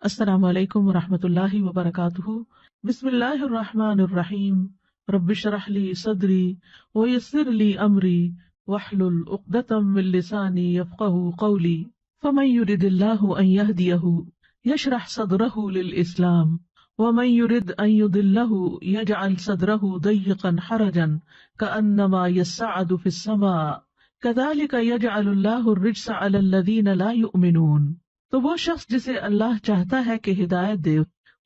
السلام علیکم ورحمۃ اللہ وبرکاتہ۔ بسم اللہ الرحمن الرحیم۔ رب اشرح لی صدری ویسر لی امری واحلل عقدۃ من لسانی یفقہوا قولی۔ فمن یرد اللہ ان یہدیہ یشرح صدرہ للاسلام ومن یرد ان یضلہ یجعل صدرہ ضیقا حرجا کأنما یصعد فی السماء کذلک یجعل اللہ الرجس علی الذین لا یؤمنون۔ تو وہ شخص جسے اللہ چاہتا ہے کہ ہدایت دے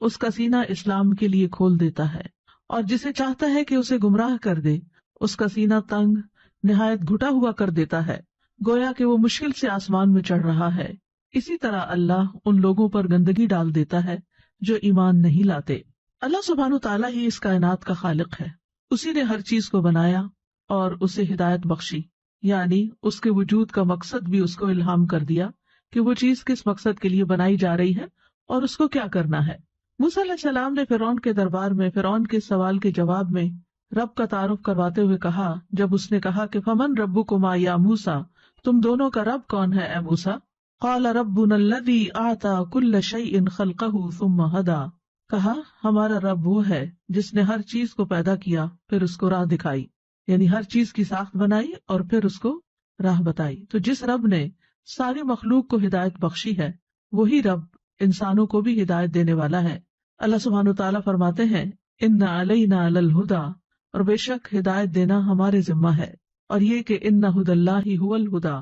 اس کا سینہ اسلام کے لیے کھول دیتا ہے، اور جسے چاہتا ہے کہ اسے گمراہ کر دے اس کا سینہ تنگ نہایت گھٹا ہوا کر دیتا ہے، گویا کہ وہ مشکل سے آسمان میں چڑھ رہا ہے۔ اسی طرح اللہ ان لوگوں پر گندگی ڈال دیتا ہے جو ایمان نہیں لاتے۔ اللہ سبحانہ و تعالیٰ ہی اس کائنات کا خالق ہے، اسی نے ہر چیز کو بنایا اور اسے ہدایت بخشی، یعنی اس کے وجود کا مقصد بھی اس کو الہام کر دیا کہ وہ چیز کس مقصد کے لیے بنائی جا رہی ہے اور اس کو کیا کرنا ہے۔ موسیٰ علیہ السلام نے فرعون کے دربار میں فرعون کے سوال کے جواب میں رب کا تعارف کرواتے ہوئے کہا، جب اس نے کہا کہ فمن ربکما یا موسیٰ، تم دونوں کا رب کون ہے اے موسیٰ؟ قال ربنا الذی اعطی کل شیء خلقہ ثم ہدی، کہا ہمارا رب وہ ہے جس نے ہر چیز کو پیدا کیا پھر اس کو راہ دکھائی، یعنی ہر چیز کی ساخت بنائی اور پھر اس کو راہ بتائی۔ تو جس رب نے ساری مخلوق کو ہدایت بخشی ہے وہی رب انسانوں کو بھی ہدایت دینے والا ہے۔ اللہ سبحانہ وتعالیٰ فرماتے ہیں ان علینا للہدی، اور بے شک ہدایت دینا ہمارے ذمہ ہے، اور یہ کہ ان ھدی اللہ ھو الہدی،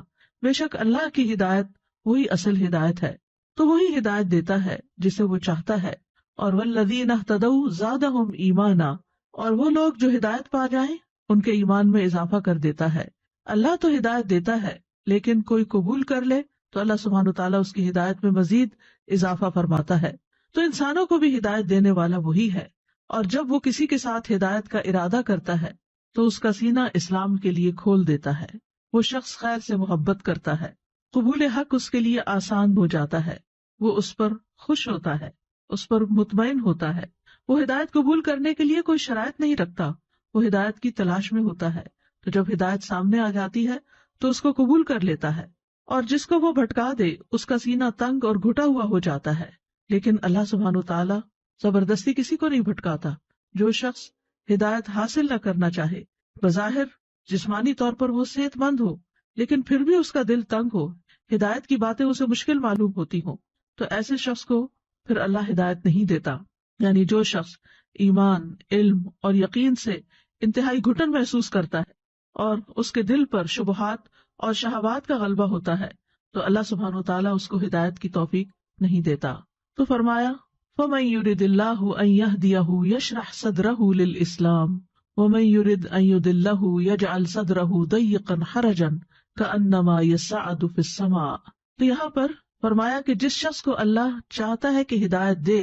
بے شک اللہ کی ہدایت وہی اصل ہدایت ہے، تو وہی ہدایت دیتا ہے جسے وہ چاہتا ہے۔ اور والذین اہتدوا زادہم ایمانا، اور وہ لوگ جو ہدایت پا جائیں ان کے ایمان میں اضافہ کر دیتا ہے۔ اللہ تو ہدایت دیتا ہے، لیکن کوئی قبول کر لے تو اللہ سبحانہ وتعالیٰ اس کی ہدایت میں مزید اضافہ فرماتا ہے۔ تو انسانوں کو بھی ہدایت دینے والا وہی ہے، اور جب وہ کسی کے ساتھ ہدایت کا ارادہ کرتا ہے تو اس کا سینہ اسلام کے لیے کھول دیتا ہے، وہ شخص خیر سے محبت کرتا ہے، قبول حق اس کے لیے آسان ہو جاتا ہے، وہ اس پر خوش ہوتا ہے، اس پر مطمئن ہوتا ہے، وہ ہدایت قبول کرنے کے لیے کوئی شرائط نہیں رکھتا، وہ ہدایت کی تلاش میں ہوتا ہے، تو جب ہدایت سامنے آ جاتی ہے تو اس کو قبول کر لیتا ہے، اور جس کو وہ بھٹکا دے اس کا سینہ تنگ اور گھٹا ہوا ہو جاتا ہے۔ لیکن اللہ سبحانہ وتعالیٰ زبردستی کسی کو نہیں بھٹکاتا۔ جو شخص ہدایت حاصل نہ کرنا چاہے، بظاہر جسمانی طور پر وہ صحت مند ہو لیکن پھر بھی اس کا دل تنگ ہو، ہدایت کی باتیں اسے مشکل معلوم ہوتی ہوں، تو ایسے شخص کو پھر اللہ ہدایت نہیں دیتا۔ یعنی جو شخص ایمان، علم اور یقین سے انتہائی گھٹن محسوس کرتا ہے اور اس کے دل پر شبہات اور شہوات کا غلبہ ہوتا ہے تو اللہ سبحانہ وتعالیٰ اس کو ہدایت کی توفیق نہیں دیتا۔ تو فرمایا فَمَن يُرِدِ اللَّهُ أَن يَهْدِيَهُ يَشْرَحْ صَدْرَهُ لِلْإِسْلَامِ وَمَن يُرِدْ أَن يُضِلَّهُ يَجْعَلْ صَدْرَهُ ضَيِّقًا حَرَجًا كَأَنَّمَا يَصْعَدُ فِي السَّمَاءِ۔ تو یہاں پر فرمایا کہ جس شخص کو اللہ چاہتا ہے کہ ہدایت دے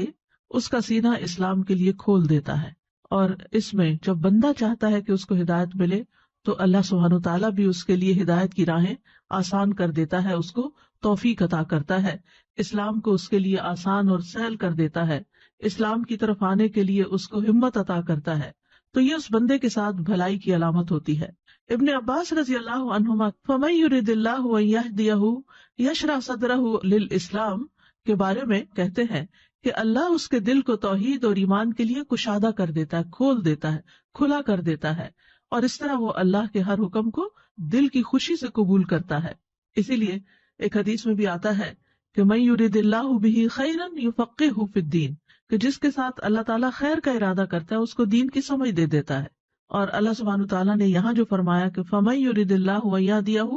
اس کا سینہ اسلام کے لیے کھول دیتا ہے، اور اس میں جب بندہ چاہتا ہے کہ اس کو ہدایت ملے تو اللہ سبحانہ وتعالیٰ بھی اس کے لیے ہدایت کی راہیں آسان کر دیتا ہے، اس کو توفیق عطا کرتا ہے، اسلام کو اس کے لیے آسان اور سہل کر دیتا ہے، اسلام کی طرف آنے کے لیے اس کو ہمت عطا کرتا ہے، تو یہ اس بندے کے ساتھ بھلائی کی علامت ہوتی ہے۔ ابن عباس رضی اللہ عنہما فَمَن يُرِدِ اللَّهُ أَن يَهْدِيَهُ يَشْرَحْ صَدْرَهُ لِلْإِسْلَامِ کے بارے میں کہتے ہیں کہ اللہ اس کے دل کو توحید اور ایمان کے لیے کشادہ کر دیتا ہے، کھول دیتا ہے، کھلا کر دیتا ہے، اور اس طرح وہ اللہ کے ہر حکم کو دل کی خوشی سے قبول کرتا ہے۔ اسی لیے ایک حدیث میں بھی آتا ہے کہ من یرید اللہ بہ خیرا یفقہہ فی الدین، کہ جس کے ساتھ اللہ تعالیٰ خیر کا ارادہ کرتا ہے اس کو دین کی سمجھ دے دیتا ہے۔ اور اللہ سبحانہ تعالیٰ نے یہاں جو فرمایا کہ فمن یرید اللہ ان یہدیہ،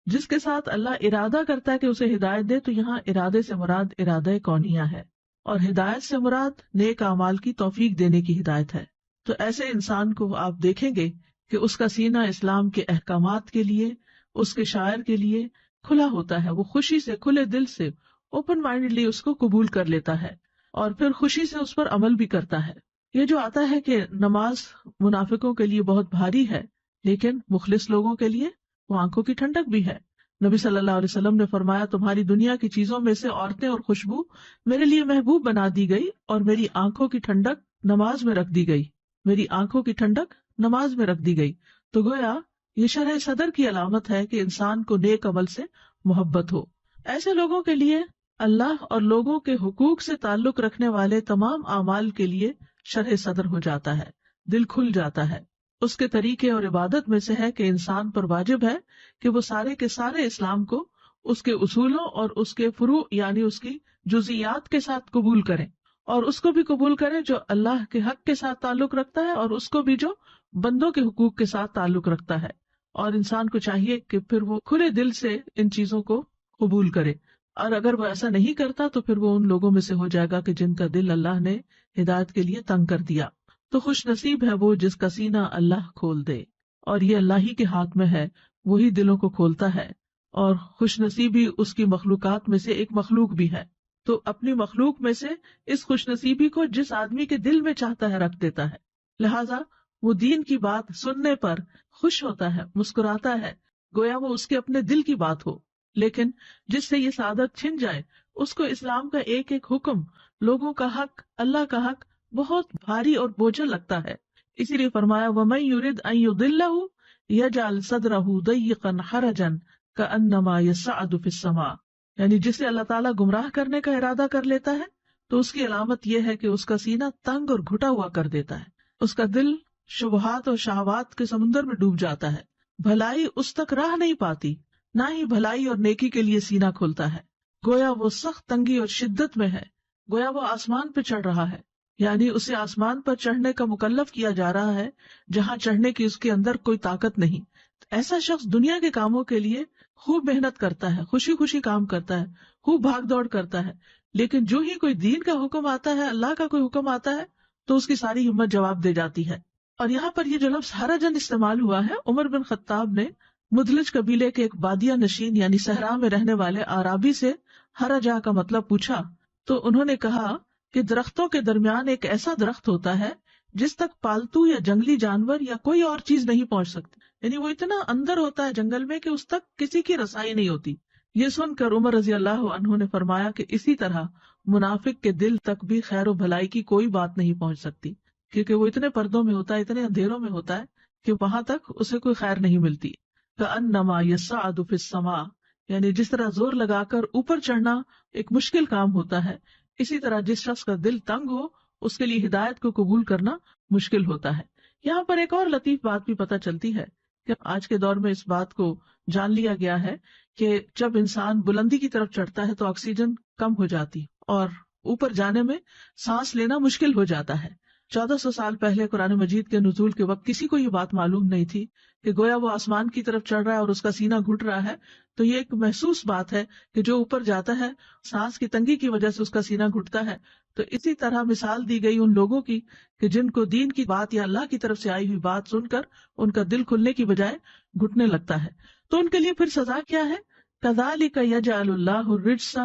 جس کے ساتھ اللہ ارادہ کرتا ہے کہ اسے ہدایت دے، تو یہاں ارادے سے مراد ارادہ کونیہ ہے، اور ہدایت سے مراد نیک اعمال کی توفیق دینے کی ہدایت ہے۔ تو ایسے انسان کو آپ دیکھیں گے کہ اس کا سینہ اسلام کے احکامات کے لیے، اس کے شاعر کے لیے کھلا ہوتا ہے، وہ خوشی سے، کھلے دل سے، اوپن مائنڈلی اس کو قبول کر لیتا ہے اور پھر خوشی سے اس پر عمل بھی کرتا ہے۔ یہ جو آتا ہے کہ نماز منافقوں کے لیے بہت بھاری ہے لیکن مخلص لوگوں کے لیے وہ آنکھوں کی ٹھنڈک بھی ہے۔ نبی صلی اللہ علیہ وسلم نے فرمایا تمہاری دنیا کی چیزوں میں سے عورتیں اور خوشبو میرے لیے محبوب بنا دی گئی اور میری آنکھوں کی ٹھنڈک نماز میں رکھ دی گئی، میری آنکھوں کی ٹھنڈک نماز میں رکھ دی گئی۔ تو گویا یہ شرح صدر کی علامت ہے کہ انسان کو نیک عمل سے محبت ہو۔ ایسے لوگوں کے لیے اللہ اور لوگوں کے حقوق سے تعلق رکھنے والے تمام اعمال کے لیے شرح صدر ہو جاتا ہے، دل کھل جاتا ہے۔ اس کے طریقے اور عبادت میں سے ہے کہ انسان پر واجب ہے کہ وہ سارے کے سارے اسلام کو اس کے اصولوں اور اس کے فروع یعنی اس کی جزیات کے ساتھ قبول کریں، اور اس کو بھی قبول کریں جو اللہ کے حق کے ساتھ تعلق رکھتا ہے اور اس کو بھی جو بندوں کے حقوق کے ساتھ تعلق رکھتا ہے۔ اور انسان کو چاہیے کہ پھر وہ کھلے دل سے ان چیزوں کو قبول کرے، اور اگر وہ ایسا نہیں کرتا تو پھر وہ ان لوگوں میں سے ہو جائے گا کہ جن کا دل اللہ نے ہدایت کے لیے تنگ کر دیا۔ تو خوش نصیب ہے وہ جس کا سینہ اللہ کھول دے، اور یہ اللہ ہی کے ہاتھ میں ہے، وہی دلوں کو کھولتا ہے، اور خوش نصیبی اس کی مخلوقات میں سے ایک مخلوق بھی ہے۔ تو اپنی مخلوق میں سے اس خوش نصیبی کو جس آدمی کے دل میں چاہتا ہے رکھ دیتا ہے، لہذا وہ دین کی بات سننے پر خوش ہوتا ہے، مسکراتا ہے، گویا وہ اس کے اپنے دل کی بات ہو۔ لیکن جس سے یہ سعادت چھن جائے، اس کو اسلام کا ایک ایک حکم، لوگوں کا حق، اللہ کا حق بہت بھاری اور بوجھل لگتا ہے۔ اسی لیے فرمایا وَمَن يُرِدْ أَن يُضِلَّهُ يَجْعَلْ صَدْرَهُ ضَيِّقًا حَرَجًا كَأَنَّمَا يَصْعَدُ فِي السَّمَاءِ، یعنی جسے اللہ تعالیٰ گمراہ کرنے کا ارادہ کر لیتا ہے تو اس کی علامت یہ ہے کہ اس کا سینہ تنگ اور گھٹا ہوا کر دیتا ہے، اس کا دل شبہات اور شہوات کے سمندر میں ڈوب جاتا ہے، بھلائی اس تک راہ نہیں پاتی، نہ ہی بھلائی اور نیکی کے لیے سینہ کھلتا ہے، گویا وہ سخت تنگی اور شدت میں ہے، گویا وہ آسمان پہ چڑھ رہا ہے، یعنی اسے آسمان پر چڑھنے کا مکلف کیا جا رہا ہے جہاں چڑھنے کی اس کے اندر کوئی طاقت نہیں۔ ایسا شخص دنیا کے کاموں کے لیے خوب محنت کرتا ہے، خوشی خوشی کام کرتا ہے، خوب بھاگ دوڑ کرتا ہے، لیکن جو ہی کوئی دین کا حکم آتا ہے، اللہ کا کوئی حکم آتا ہے تو اس کی ساری ہمت جواب دے جاتی ہے۔ اور یہاں پر یہ جو لفظ حرجن استعمال ہوا ہے، عمر بن خطاب نے مدلج قبیلے کے ایک بادیہ نشین یعنی صحرا میں رہنے والے اعرابی سے حرجہ کا مطلب پوچھا تو انہوں نے کہا کہ درختوں کے درمیان ایک ایسا درخت ہوتا ہے جس تک پالتو یا جنگلی جانور یا کوئی اور چیز نہیں پہنچ سکتی، یعنی وہ اتنا اندر ہوتا ہے جنگل میں کہ اس تک کسی کی رسائی نہیں ہوتی۔ یہ سن کر عمر رضی اللہ عنہ نے فرمایا کہ اسی طرح منافق کے دل تک بھی خیر و بھلائی کی کوئی بات نہیں پہنچ سکتی، کیونکہ وہ اتنے پردوں میں ہوتا ہے، اتنے اندھیروں میں ہوتا ہے کہ وہاں تک اسے کوئی خیر نہیں ملتی۔ کأنما یصعد فی السماء، یعنی جس طرح زور لگا کر اوپر چڑھنا ایک مشکل کام ہوتا ہے، اسی طرح جس شخص کا دل تنگ ہو اس کے لیے ہدایت کو قبول کرنا مشکل ہوتا ہے۔ یہاں پر ایک اور لطیف بات بھی پتہ چلتی ہے کہ آج کے دور میں اس بات کو جان لیا گیا ہے کہ جب انسان بلندی کی طرف چڑھتا ہے تو آکسیجن کم ہو جاتی اور اوپر جانے میں سانس لینا مشکل ہو جاتا ہے۔ 1400 سال پہلے قرآن مجید کے نزول کے وقت کسی کو یہ بات معلوم نہیں تھی کہ گویا وہ آسمان کی طرف چڑھ رہا ہے اور اس کا سینہ گھٹ رہا ہے، تو یہ ایک محسوس بات ہے کہ جو اوپر جاتا ہے سانس کی تنگی کی وجہ سے اس کا سینہ گھٹتا ہے۔ تو اسی طرح مثال دی گئی ان لوگوں کی کہ جن کو دین کی بات یا اللہ کی طرف سے آئی ہوئی بات سن کر ان کا دل کھلنے کی بجائے گھٹنے لگتا ہے، تو ان کے لیے پھر سزا کیا ہے؟ کذالک یجعل اللہ الرجس،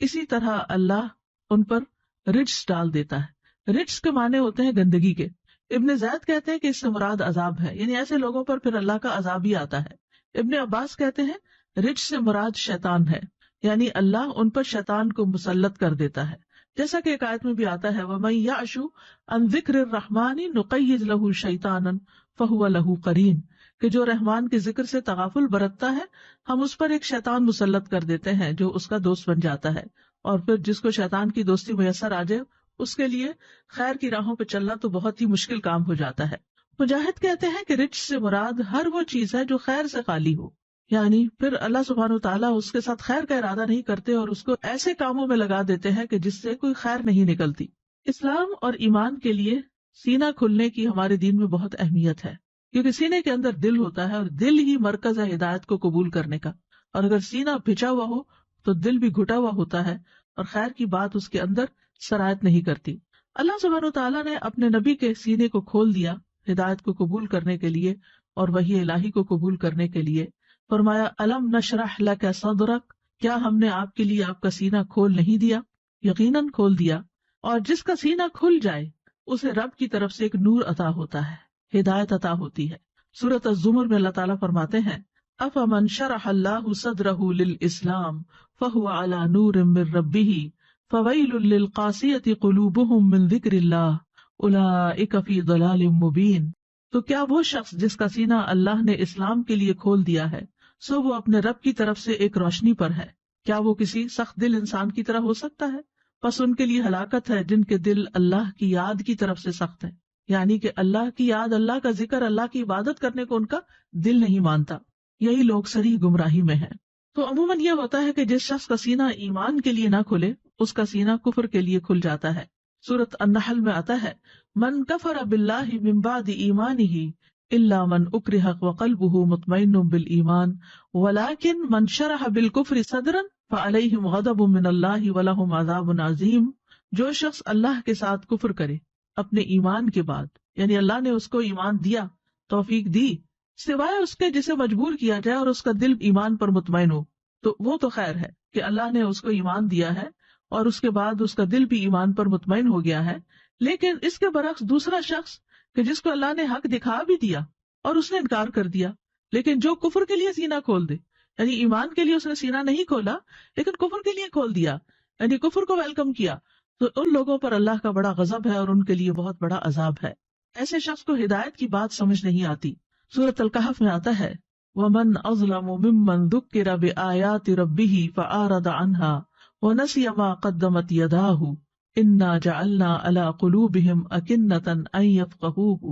اسی طرح اللہ ان پر رجس ڈال دیتا ہے۔ رجس کے معنی ہوتے ہیں گندگی کے۔ ابن زید کہتے ہیں کہ اس سے مراد عذاب ہے، یعنی ایسے لوگوں پر پھر اللہ کا عذاب ہی آتا ہے۔ ابن عباس کہتے ہیں رجس سے مراد شیطان ہے، یعنی اللہ ان پر شیطان کو مسلط کر دیتا ہے، جیسا کہ ایک آیت میں بھی آتا ہے وَمَن يَعْشُ عَن ذِكْرِ الرَّحْمَنِ نُقَيِّضْ لَهُ شَيْطَانًا فَهُوَ لَهُ قَرِينٌ، کہ جو رحمان کے ذکر سے تغافل برتتا ہے ہم اس پر ایک شیطان مسلط کر دیتے ہیں جو اس کا دوست بن جاتا ہے، اور پھر جس کو شیطان کی دوستی میسر آ جائے اس کے لیے خیر کی راہوں پہ چلنا تو بہت ہی مشکل کام ہو جاتا ہے۔ مجاہد کہتے ہیں کہ رچ سے مراد ہر وہ چیز ہے جو خیر سے خالی ہو، یعنی پھر اللہ سبحانہ وتعالیٰ اس کے ساتھ خیر کا ارادہ نہیں کرتے اور اس کو ایسے کاموں میں لگا دیتے ہیں کہ جس سے کوئی خیر نہیں نکلتی۔ اسلام اور ایمان کے لیے سینہ کھلنے کی ہمارے دین میں بہت اہمیت ہے، کیونکہ سینے کے اندر دل ہوتا ہے اور دل ہی مرکز ہے ہدایت کو قبول کرنے کا، اور اگر سینہ بھچا ہوا ہو تو دل بھی گھٹا ہوا ہوتا ہے اور خیر کی بات اس کے اندر سرایت نہیں کرتی۔ اللہ سبحانہ وتعالیٰ نے اپنے نبی کے سینے کو کھول دیا ہدایت کو قبول کرنے کے لیے اور وحی الہی کو قبول کرنے کے لیے۔ فرمایا الم نشرح لک صدرک، کیا ہم نے آپ کے لیے آپ کا سینہ کھول نہیں دیا؟ یقیناً کھول دیا، اور جس کا سینہ کھل جائے اسے رب کی طرف سے ایک نور عطا ہوتا ہے، ہدایت عطا ہوتی ہے۔ سورۃ الزمر میں اللہ تعالیٰ فرماتے ہیں افمن شرح اللہ صدرہ للاسلام فہو علی نور من ربہ فویل للقاسیۃ قلوبہم من ذکر اللہ اولئک فی ضلال مبین۔ تو کیا وہ شخص جس کا سینہ اللہ نے اسلام کے لیے کھول دیا ہے سو وہ اپنے رب کی طرف سے ایک روشنی پر ہے، کیا وہ کسی سخت دل انسان کی طرح ہو سکتا ہے؟ پس ان کے لیے ہلاکت ہے جن کے دل اللہ کی یاد کی طرف سے سخت ہیں، یعنی کہ اللہ کی یاد، اللہ کا ذکر، اللہ کی عبادت کرنے کو ان کا دل نہیں مانتا. یہی لوگ صریح گمراہی میں ہیں. تو عموماً یہ ہوتا ہے کہ جس شخص کا سینہ ایمان کے لیے نہ کھلے، اس کا سینہ کفر کے لیے کھل جاتا ہے. سورۃ النحل میں آتا ہے، من کفر باللہ من بعد ایمانہ الا من اکرہ وقلبہ مطمئن بالایمان ولکن من شرح بالکفر صدرا فعلیہم غضب من اللہ ولہم عذاب عظیم. جو شخص اللہ کے ساتھ کفر کرے اپنے ایمان کے بعد، یعنی اللہ نے اس کو ایمان دیا، توفیق دی، سوائے اس کے جسے مجبور کیا جائے اور اس کا دل ایمان پر مطمئن ہو، تو وہ تو خیر ہے کہ اللہ نے اس کو ایمان دیا ہے اور اس کے بعد اس کا دل بھی ایمان پر مطمئن ہو گیا ہے. لیکن اس کے برعکس دوسرا شخص کہ جس کو اللہ نے حق دکھا بھی دیا اور اس نے انکار کر دیا، لیکن جو کفر کے لیے سینہ کھول دے، یعنی ایمان کے لیے اس نے سینہ نہیں کھولا لیکن کفر کے لیے کھول دیا، یعنی کفر کو ویلکم کیا، تو ان لوگوں پر اللہ کا بڑا غضب ہے اور ان کے لیے بہت بڑا عذاب ہے. ایسے شخص کو ہدایت کی بات سمجھ نہیں آتی. سورۃ الکہف میں آتا ہے، وَمَنْ أَظْلَمُ مِمَّنْ ذُكِّرَ بِآيَاتِ رَبِّهِ فَأَعْرَضَ عَنْهَا وَنَسِيَ مَا قَدَّمَتْ يَدَاهُ إِنَّا جَعَلْنَا عَلَى قُلُوبِهِمْ أَكِنَّةً أَن يَفْقَهُوهُ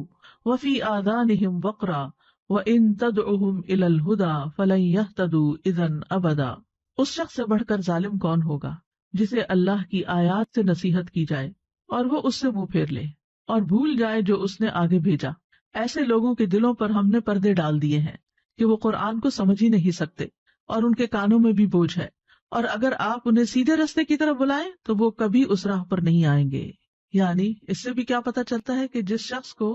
وَفِي آذَانِهِمْ وَقْرًا وَإِن تَدْعُهُمْ إِلَى الْهُدَى فَلَن يَهْتَدُوا إِذًا أَبَدًا. اس شخص سے بڑھ کر ظالم کون ہوگا جسے اللہ کی آیات سے نصیحت کی جائے اور وہ اس سے منہ پھیر لے اور بھول جائے جو اس نے آگے بھیجا. ایسے لوگوں کے دلوں پر ہم نے پردے ڈال دیے ہیں کہ وہ قرآن کو سمجھ ہی نہیں سکتے اور ان کے کانوں میں بھی بوجھ ہے، اور اگر آپ انہیں سیدھے راستے کی طرف بلائیں تو وہ کبھی اس راہ پر نہیں آئیں گے. یعنی اس سے بھی کیا پتہ چلتا ہے کہ جس شخص کو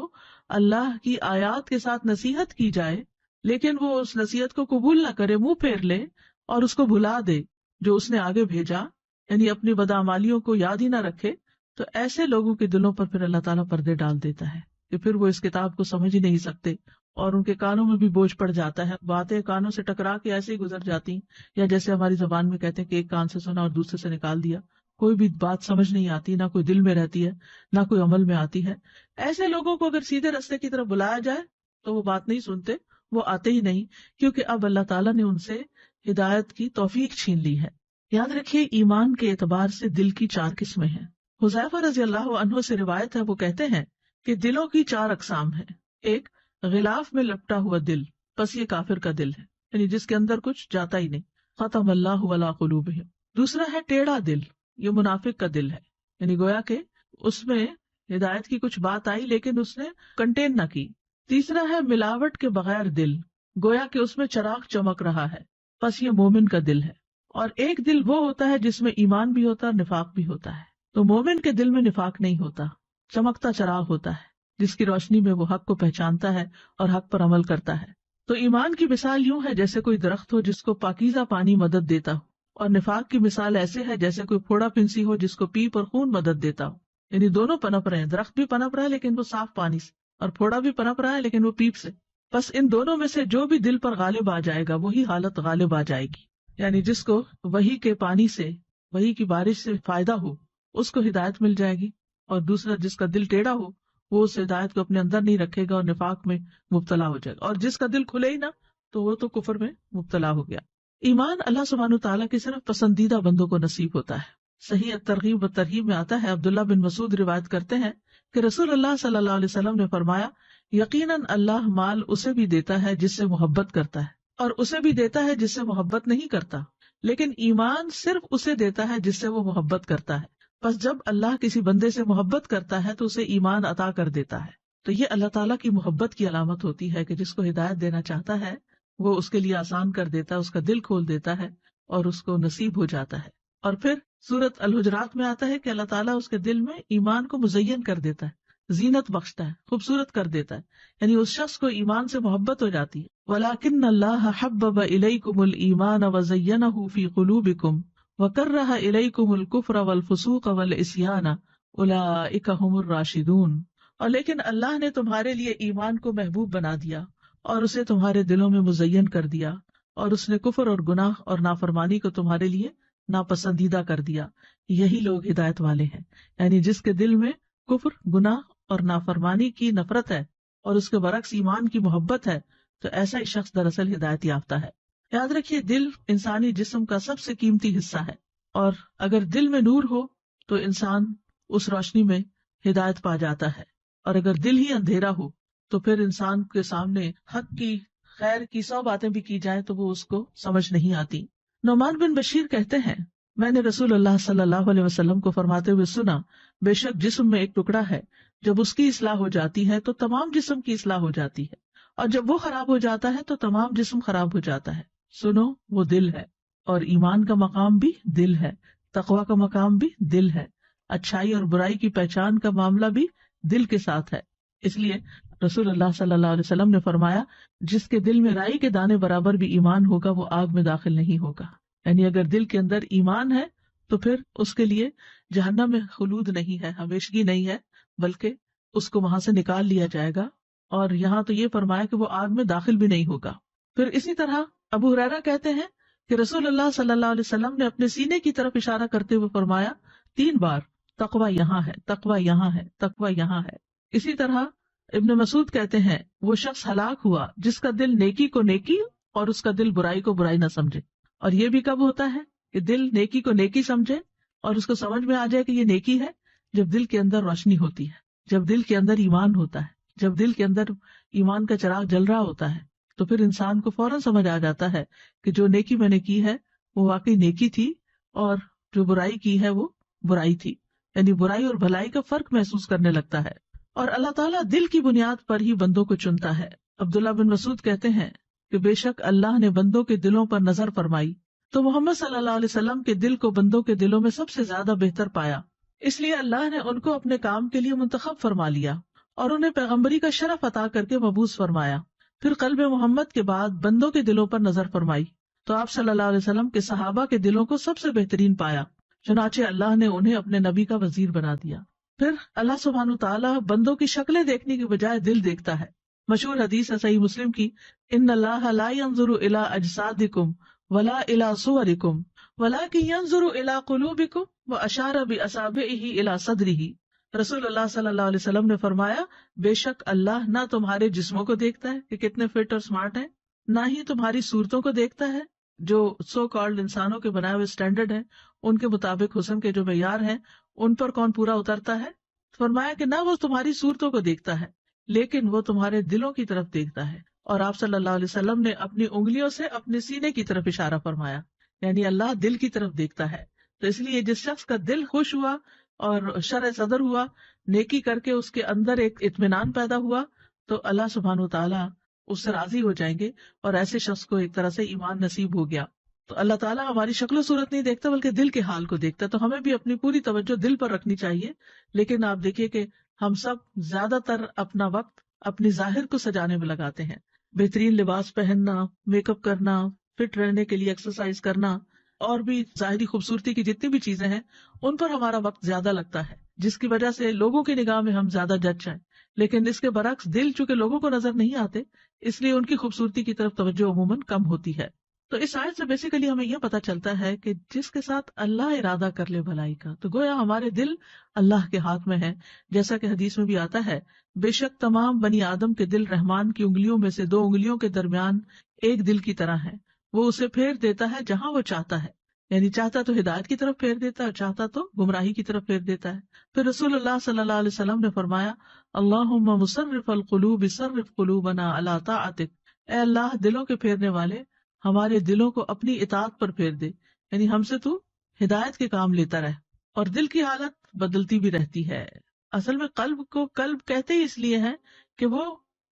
اللہ کی آیات کے ساتھ نصیحت کی جائے لیکن وہ اس نصیحت کو قبول نہ کرے، منہ پھیر لے اور اس کو بھلا دے جو اس نے آگے بھیجا، یعنی اپنی بدعمالیوں کو یاد ہی نہ رکھے، تو ایسے لوگوں کے دلوں پر پھر اللہ تعالیٰ پردے ڈال دیتا ہے کہ پھر وہ اس کتاب کو سمجھ ہی نہیں سکتے اور ان کے کانوں میں بھی بوجھ پڑ جاتا ہے. باتیں کانوں سے ٹکرا کے ایسے ہی گزر جاتی ہیں، یا جیسے ہماری زبان میں کہتے ہیں کہ ایک کان سے سنا اور دوسرے سے نکال دیا. کوئی بھی بات سمجھ نہیں آتی، نہ کوئی دل میں رہتی ہے نہ کوئی عمل میں آتی ہے. ایسے لوگوں کو اگر سیدھے راستے کی طرف بلایا جائے تو وہ بات نہیں سنتے، وہ آتے ہی نہیں، کیونکہ اب اللہ تعالیٰ نے ان سے ہدایت کی توفیق چھین لی ہے. یاد رکھیے ایمان کے اعتبار سے دل کی 4 قسمیں ہیں. حذیفہ رضی اللہ عنہ سے روایت ہے، وہ کہتے ہیں کہ دلوں کی 4 اقسام ہیں. ایک، غلاف میں لپٹا ہوا دل، پس یہ کافر کا دل ہے، یعنی جس کے اندر کچھ جاتا ہی نہیں، ختم اللہ علی قلوبہم. دوسرا ہے ٹیڑھا دل، یہ منافق کا دل ہے، یعنی گویا کہ اس میں ہدایت کی کچھ بات آئی لیکن اس نے کنٹین نہ کی. تیسرا ہے ملاوٹ کے بغیر دل، گویا کہ اس میں چراغ چمک رہا ہے، پس یہ مومن کا دل ہے. اور ایک دل وہ ہوتا ہے جس میں ایمان بھی ہوتا ہے اور نفاق بھی ہوتا ہے. تو مومن کے دل میں نفاق نہیں ہوتا، چمکتا چراغ ہوتا ہے جس کی روشنی میں وہ حق کو پہچانتا ہے اور حق پر عمل کرتا ہے. تو ایمان کی مثال یوں ہے جیسے کوئی درخت ہو جس کو پاکیزہ پانی مدد دیتا ہو، اور نفاق کی مثال ایسے ہے جیسے کوئی پھوڑا پھنسی ہو جس کو پیپ اور خون مدد دیتا ہو. یعنی دونوں پنپ رہے ہیں، درخت بھی پنپ رہا ہے لیکن وہ صاف پانی سے، اور پھوڑا بھی پنپ رہا ہے لیکن وہ پیپ سے. بس ان دونوں میں سے جو بھی دل پر غالب آ جائے گا وہی حالت غالب آ جائے گی. یعنی جس کو وحی کے پانی سے، وحی کی بارش سے فائدہ ہو اس کو ہدایت مل جائے گی، اور دوسرا جس کا دل ٹیڑھا ہو وہ اس ہدایت کو اپنے اندر نہیں رکھے گا اور نفاق میں مبتلا ہو جائے گا، اور جس کا دل کھلے ہی نہ تو وہ تو کفر میں مبتلا ہو گیا. ایمان اللہ سبحانہ وتعالیٰ کے صرف پسندیدہ بندوں کو نصیب ہوتا ہے. صحیح ترغیب و ترہیب میں آتا ہے، عبداللہ بن مسعود روایت کرتے ہیں کہ رسول اللہ صلی اللہ علیہ وسلم نے فرمایا، یقیناً اللہ مال اسے بھی دیتا ہے جس سے محبت کرتا ہے اور اسے بھی دیتا ہے جس سے محبت نہیں کرتا، لیکن ایمان صرف اسے دیتا ہے جس سے وہ محبت کرتا ہے. بس جب اللہ کسی بندے سے محبت کرتا ہے تو اسے ایمان عطا کر دیتا ہے. تو یہ اللہ تعالیٰ کی محبت کی علامت ہوتی ہے کہ جس کو ہدایت دینا چاہتا ہے وہ اس کے لیے آسان کر دیتا ہے، اس کا دل کھول دیتا ہے اور اس کو نصیب ہو جاتا ہے. اور پھر سورۃ الحجرات میں آتا ہے کہ اللہ تعالیٰ اس کے دل میں ایمان کو مزین کر دیتا ہے، زینت بخشتا ہے، خوبصورت کر دیتا ہے، یعنی اس شخص کو ایمان سے محبت ہو جاتی ہے. وَلَٰكِنَّ اللَّهَ حَبَّبَ إِلَيْكُمُ الْإِيمَانَ وَزَيَّنَهُ فِي قُلُوبِكُمْ وَكَرَّهَ إِلَيْكُمُ الْكُفْرَ وَالْفُسُوقَ وَالْعِصْيَانَ أُولَٰئِكَ هُمُ الرَّاشِدُونَ. اور لیکن اللہ نے تمہارے لیے ایمان کو محبوب بنا دیا اور اسے تمہارے دلوں میں مزین کر دیا، اور اس نے کفر اور گناہ اور نافرمانی کو تمہارے لیے ناپسندیدہ کر دیا. یہی لوگ ہدایت والے ہیں. یعنی جس کے دل میں کفر، گناہ اور نافرمانی کی نفرت ہے اور اس کے برعکس ایمان کی محبت ہے، تو ایسا ہی شخص دراصل ہدایت یافتہ ہے. یاد رکھیے دل انسانی جسم کا سب سے قیمتی حصہ ہے، اور اگر دل میں نور ہو تو انسان اس روشنی میں ہدایت پا جاتا ہے، اور اگر دل ہی اندھیرا ہو تو پھر انسان کے سامنے حق کی خیر کی 100 باتیں بھی کی جائیں تو وہ اس کو سمجھ نہیں آتی۔ نعمان بن بشیر کہتے ہیں میں نے رسول اللہ صلی اللہ علیہ وسلم کو فرماتے ہوئے سنا، بے شک جسم میں ایک ٹکڑا ہے، جب اس کی اصلاح ہو جاتی ہے تو تمام جسم کی اصلاح ہو جاتی ہے، اور جب وہ خراب ہو جاتا ہے تو تمام جسم خراب ہو جاتا ہے۔ سنو، وہ دل ہے، اور ایمان کا مقام بھی دل ہے، تقوی کا مقام بھی دل ہے، اچھائی اور برائی کی پہچان کا معاملہ بھی دل کے ساتھ ہے۔ اس لیے رسول اللہ صلی اللہ علیہ وسلم نے فرمایا جس کے دل میں رائی کے دانے برابر بھی ایمان ہوگا وہ آگ میں داخل نہیں ہوگا، یعنی اگر دل کے اندر ایمان ہے تو پھر اس کے لیے جہنم میں خلود نہیں ہے، ہمیشگی نہیں ہے، بلکہ اس کو وہاں سے نکال لیا جائے گا، اور یہاں تو یہ فرمایا کہ وہ آگ میں داخل بھی نہیں ہوگا۔ پھر اسی طرح ابو ہریرہ کہتے ہیں کہ رسول اللہ صلی اللہ علیہ وسلم نے اپنے سینے کی طرف اشارہ کرتے ہوئے فرمایا 3 بار، تقوی یہاں ہے، تقوی یہاں ہے، تقوی یہاں ہے۔ اسی طرح ابن مسعود کہتے ہیں وہ شخص ہلاک ہوا جس کا دل نیکی کو نیکی اور اس کا دل برائی کو برائی نہ سمجھے۔ اور یہ بھی کب ہوتا ہے کہ دل نیکی کو نیکی سمجھے اور اس کو سمجھ میں آ جائے کہ یہ نیکی ہے؟ جب دل کے اندر روشنی ہوتی ہے، جب دل کے اندر ایمان ہوتا ہے، جب دل کے اندر ایمان کا چراغ جل رہا ہوتا ہے تو پھر انسان کو فوراً سمجھ آ جاتا ہے کہ جو نیکی میں نے کی ہے وہ واقعی نیکی تھی، اور جو برائی کی ہے وہ برائی تھی، یعنی برائی اور بھلائی کا فرق محسوس کرنے لگتا ہے۔ اور اللہ تعالیٰ دل کی بنیاد پر ہی بندوں کو چنتا ہے۔ عبداللہ بن مسعود کہتے ہیں کہ بے شک اللہ نے بندوں کے دلوں پر نظر فرمائی تو محمد صلی اللہ علیہ وسلم کے دل کو بندوں کے دلوں میں سب سے زیادہ بہتر پایا، اس لیے اللہ نے ان کو اپنے کام کے لیے منتخب فرما لیا اور انہیں پیغمبری کا شرف عطا کر کے مبعوث فرمایا۔ پھر قلب محمد کے بعد بندوں کے دلوں پر نظر فرمائی تو آپ صلی اللہ علیہ وسلم کے صحابہ کے دلوں کو سب سے بہترین پایا، چنانچہ اللہ نے انہیں اپنے نبی کا وزیر بنا دیا۔ پھر اللہ سبحانہ تعالیٰ بندوں کی شکلیں دیکھنے کی بجائے دل دیکھتا ہے۔ مشہور حدیث ہے صحیح مسلم کی، ان اللہ لا ينظر الى اجسادکم ولا الى صورکم ولکن ينظر الى قلوبکم واشار باصابعہ الى صدرہ۔ رسول اللہ صلی اللہ علیہ وسلم نے فرمایا بے شک اللہ نہ تمہارے جسموں کو دیکھتا ہے کہ کتنے فٹ اور سمارٹ ہیں، نہ ہی تمہاری صورتوں کو دیکھتا ہے جو سو کالڈ انسانوں کے بنائے ہوئے سٹینڈرڈ ہیں، ان کے مطابق حسن کے جو معیار ہیں ان پر کون پورا اترتا ہے۔ فرمایا کہ نہ وہ تمہاری صورتوں کو دیکھتا ہے لیکن وہ تمہارے دلوں کی طرف دیکھتا ہے، اور آپ صلی اللہ علیہ وسلم نے اپنی انگلیوں سے اپنے سینے کی طرف اشارہ فرمایا، یعنی اللہ دل کی طرف دیکھتا ہے۔ تو اس لیے جس شخص کا دل خوش ہوا اور شرح صدر ہوا، نیکی کر کے اس کے اندر ایک اطمینان پیدا ہوا، تو اللہ سبحانہ و تعالیٰ اس سے راضی ہو جائیں گے، اور ایسے شخص کو ایک طرح سے ایمان نصیب ہو گیا۔ تو اللہ تعالیٰ ہماری شکل و صورت نہیں دیکھتا بلکہ دل کے حال کو دیکھتا ہے، تو ہمیں بھی اپنی پوری توجہ دل پر رکھنی چاہیے۔ لیکن آپ دیکھیے کہ ہم سب زیادہ تر اپنا وقت اپنی ظاہر کو سجانے میں لگاتے ہیں، بہترین لباس پہننا، میک اپ کرنا، فٹ رہنے کے لیے ایکسرسائز کرنا، اور بھی ظاہری خوبصورتی کی جتنی بھی چیزیں ہیں ان پر ہمارا وقت زیادہ لگتا ہے، جس کی وجہ سے لوگوں کی نگاہ میں ہم زیادہ جج جائیں۔ لیکن اس کے برعکس دل چونکہ لوگوں کو نظر نہیں آتے، اس لیے ان کی خوبصورتی کی طرف توجہ عموماً کم ہوتی ہے۔ تو اس آیت سے بیسیکلی ہمیں یہ پتا چلتا ہے کہ جس کے ساتھ اللہ ارادہ کر لے بھلائی کا تو گویا ہمارے دل اللہ کے ہاتھ میں ہے، جیسا کہ حدیث میں بھی آتا ہے بے شک تمام بنی آدم کے دل رحمان کی انگلیوں میں سے 2 انگلیوں کے درمیان ایک دل کی طرح ہے، وہ اسے پھیر دیتا ہے جہاں وہ چاہتا ہے، یعنی چاہتا تو ہدایت کی طرف پھیر دیتا ہے، چاہتا تو گمراہی کی طرف پھیر دیتا ہے۔ پھر رسول اللہ صلی اللہ علیہ وسلم نے فرمایا اللہم مصرف القلوب صرف قلوبنا علی طاعتک، اے اللہ دلوں کے پھیرنے والے ہمارے دلوں کو اپنی اطاعت پر پھیر دے، یعنی ہم سے تو ہدایت کے کام لیتا رہ۔ اور دل کی حالت بدلتی بھی رہتی ہے، اصل میں قلب کو قلب کہتے ہی اس لیے ہے کہ وہ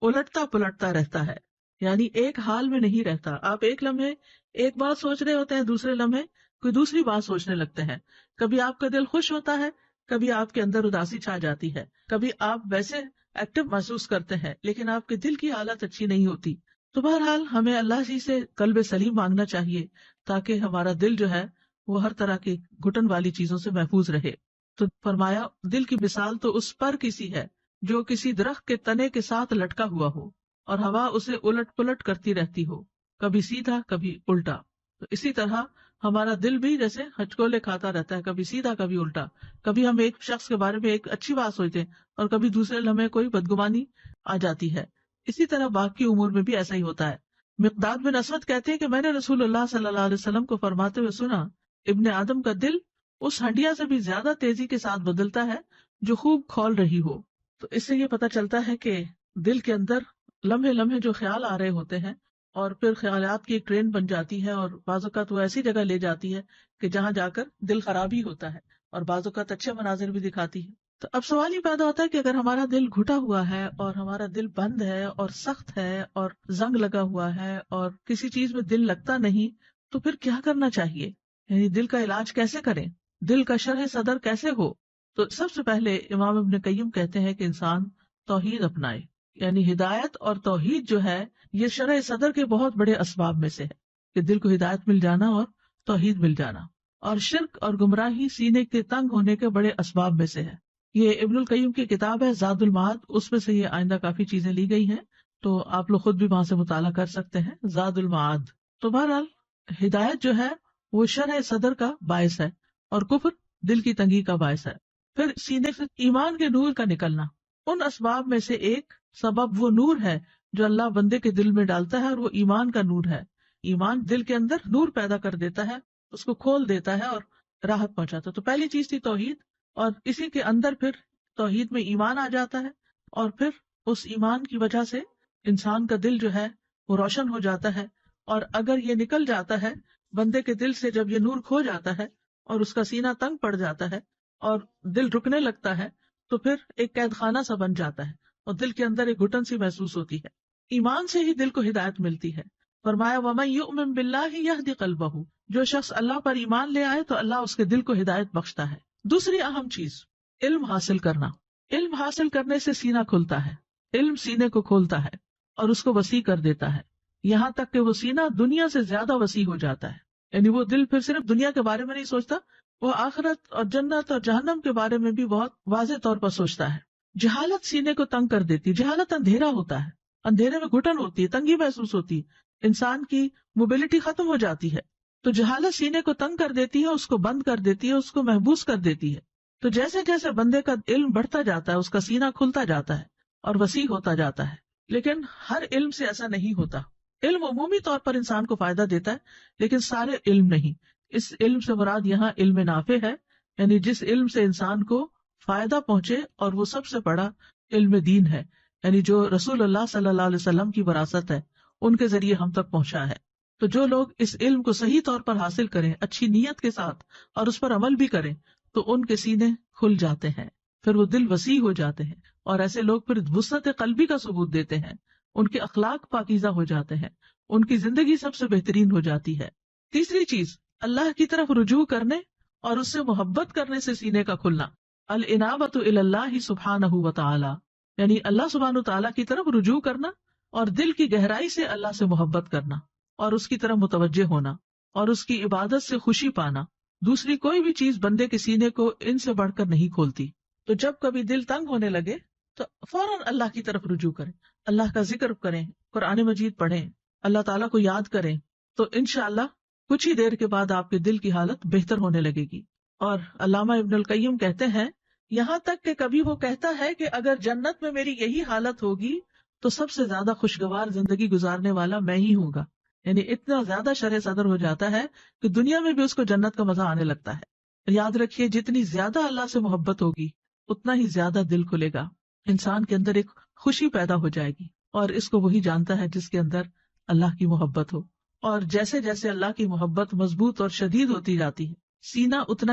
الٹتا پلٹتا رہتا ہے، یعنی ایک حال میں نہیں رہتا۔ آپ ایک لمحے ایک بات سوچ رہے ہوتے ہیں، دوسرے لمحے کوئی دوسری بات سوچنے لگتے ہیں، کبھی آپ کا دل خوش ہوتا ہے، کبھی آپ کے اندر اداسی چھا جاتی ہے، کبھی آپ ویسے ایکٹیو محسوس کرتے ہیں لیکن آپ کے دل کی حالت اچھی نہیں ہوتی۔ تو بہرحال ہمیں اللہ جی سے قلب سلیم مانگنا چاہیے تاکہ ہمارا دل جو ہے وہ ہر طرح کی گھٹن والی چیزوں سے محفوظ رہے۔ تو فرمایا دل کی مثال تو اس پر کسی ہے جو کسی درخت کے تنے کے ساتھ لٹکا ہوا ہو اور ہوا اسے الٹ پلٹ کرتی رہتی ہو، کبھی سیدھا کبھی الٹا۔ تو اسی طرح ہمارا دل بھی جیسے ہچکولے کھاتا رہتا ہے، کبھی سیدھا کبھی الٹا، کبھی ہم ایک شخص کے بارے میں ایک اچھی بات سوچتے ہیں اور کبھی دوسرے لمحے کوئی بدگمانی آ جاتی ہے۔ اسی طرح باقی امور میں بھی ایسا ہی ہوتا ہے۔ مقداد بن اسود کہتے ہیں کہ میں نے رسول اللہ صلی اللہ علیہ وسلم کو فرماتے ہوئے سنا، ابن آدم کا دل اس ہڈیا سے بھی زیادہ تیزی کے ساتھ بدلتا ہے جو خوب کھول رہی ہو۔ تو اس سے یہ پتہ چلتا ہے کہ دل کے اندر لمحے لمحے جو خیال آ رہے ہوتے ہیں، اور پھر خیالات کی ایک ٹرین بن جاتی ہے، اور بعض اوقات وہ ایسی جگہ لے جاتی ہے کہ جہاں جا کر دل خراب ہی ہوتا ہے، اور بعض اوقات اچھے مناظر بھی دکھاتی ہے۔ تو اب سوال ہی پیدا ہوتا ہے کہ اگر ہمارا دل گھٹا ہوا ہے اور ہمارا دل بند ہے اور سخت ہے اور زنگ لگا ہوا ہے اور کسی چیز میں دل لگتا نہیں، تو پھر کیا کرنا چاہیے؟ یعنی دل کا علاج کیسے کریں؟ دل کا شرح صدر کیسے ہو؟ تو سب سے پہلے امام ابن قیم کہتے ہیں کہ انسان توحید اپنائے، یعنی ہدایت اور توحید جو ہے یہ شرح صدر کے بہت بڑے اسباب میں سے ہے، کہ دل کو ہدایت مل جانا اور توحید مل جانا۔ اور شرک اور گمراہی سینے کے تنگ ہونے کے بڑے اسباب میں سے ہے۔ یہ ابن القیم کی کتاب ہے زاد المعاد، اس میں سے یہ آئندہ کافی چیزیں لی گئی ہیں، تو آپ لوگ خود بھی وہاں سے مطالعہ کر سکتے ہیں، زاد المعاد۔ تو بہرحال ہدایت جو ہے وہ شرح صدر کا باعث ہے، اور کفر دل کی تنگی کا باعث ہے۔ پھر سینے سے ایمان کے نور کا نکلنا، ان اسباب میں سے ایک سبب وہ نور ہے جو اللہ بندے کے دل میں ڈالتا ہے، اور وہ ایمان کا نور ہے۔ ایمان دل کے اندر نور پیدا کر دیتا ہے، اس کو کھول دیتا ہے اور راحت پہنچاتا ہے۔ تو پہلی چیز تھی توحید، اور اسی کے اندر پھر توحید میں ایمان آ جاتا ہے، اور پھر اس ایمان کی وجہ سے انسان کا دل جو ہے وہ روشن ہو جاتا ہے۔ اور اگر یہ نکل جاتا ہے بندے کے دل سے، جب یہ نور کھو جاتا ہے اور اس کا سینہ تنگ پڑ جاتا ہے اور دل رکنے لگتا ہے، تو پھر ایک قید خانہ سا بن جاتا ہے اور دل کے اندر ایک گھٹن سی محسوس ہوتی ہے۔ ایمان سے ہی دل کو ہدایت ملتی ہے۔ فرمایا وَمَن يُؤْمِن بِاللَّهِ يَهْدِ قَلْبَهُ، جو شخص اللہ پر ایمان لے آئے تو اللہ اس کے دل کو ہدایت بخشتا ہے۔ دوسری اہم چیز علم حاصل کرنا۔ علم حاصل کرنے سے سینہ کھلتا ہے، علم سینے کو کھولتا ہے اور اس کو وسیع کر دیتا ہے، یہاں تک کہ وہ سینہ دنیا سے زیادہ وسیع ہو جاتا ہے۔ یعنی وہ دل پھر صرف دنیا کے بارے میں نہیں سوچتا، وہ آخرت اور جنت اور جہنم کے بارے میں بھی بہت واضح طور پر سوچتا ہے۔ جہالت سینے کو تنگ کر دیتی ہے، جہالت اندھیرا ہوتا ہے، اندھیرے میں گھٹن ہوتی ہے، تنگی محسوس ہوتی ہے، انسان کی موبلٹی ختم ہو جاتی ہے۔ تو جہالت سینے کو تنگ کر دیتی ہے، اس کو بند کر دیتی ہے، اس کو محبوس کر دیتی ہے۔ تو جیسے جیسے بندے کا علم بڑھتا جاتا ہے، اس کا سینہ کھلتا جاتا ہے اور وسیع ہوتا جاتا ہے۔ لیکن ہر علم سے ایسا نہیں ہوتا۔ علم عمومی طور پر انسان کو فائدہ دیتا ہے، لیکن سارے علم نہیں۔ اس علم سے مراد یہاں علم نافع ہے، یعنی جس علم سے انسان کو فائدہ پہنچے، اور وہ سب سے بڑا علم دین ہے، یعنی جو رسول اللہ صلی اللہ علیہ وسلم کی وراثت ہے، ان کے ذریعے ہم تک پہنچا ہے۔ تو جو لوگ اس علم کو صحیح طور پر حاصل کریں، اچھی نیت کے ساتھ، اور اس پر عمل بھی کریں، تو ان کے سینے کھل جاتے ہیں، پھر وہ دل وسیع ہو جاتے ہیں، اور ایسے لوگ پھر وسعت قلبی کا ثبوت دیتے ہیں، ان کے اخلاق پاکیزہ ہو جاتے ہیں، ان کی زندگی سب سے بہترین ہو جاتی ہے۔ تیسری چیز اللہ کی طرف رجوع کرنے اور اس سے محبت کرنے سے سینے کا کھلنا۔ الانابۃ الی اللہ سبحانہ وتعالی، یعنی اللہ سبحانہ وتعالی کی طرف رجوع کرنا اور دل کی گہرائی سے اللہ سے محبت کرنا اور اس کی طرف متوجہ ہونا اور اس کی عبادت سے خوشی پانا۔ دوسری کوئی بھی چیز بندے کے سینے کو ان سے بڑھ کر نہیں کھولتی۔ تو جب کبھی دل تنگ ہونے لگے تو فوراً اللہ کی طرف رجوع کریں، اللہ کا ذکر کریں، قرآن مجید پڑھیں، اللہ تعالیٰ کو یاد کریں، تو انشاءاللہ کچھ ہی دیر کے بعد آپ کے دل کی حالت بہتر ہونے لگے گی۔ اور علامہ ابن القیم کہتے ہیں، یہاں تک کہ کبھی وہ کہتا ہے کہ اگر جنت میں میری یہی حالت ہوگی تو سب سے زیادہ خوشگوار زندگی گزارنے والا میں ہی ہوں گا۔ یعنی اتنا زیادہ شرح صدر ہو جاتا ہے کہ دنیا میں بھی اس کو جنت کا مزہ آنے لگتا ہے۔ یاد رکھیے، جتنی زیادہ اللہ سے محبت ہوگی اتنا ہی زیادہ دل کھلے گا، انسان کے اندر ایک خوشی پیدا ہو جائے گی، اور اس کو وہی جانتا ہے جس کے اندر اللہ کی محبت ہو۔ اور جیسے جیسے اللہ کی محبت مضبوط اور شدید ہوتی جاتی ہے، سینہ اتنا ہی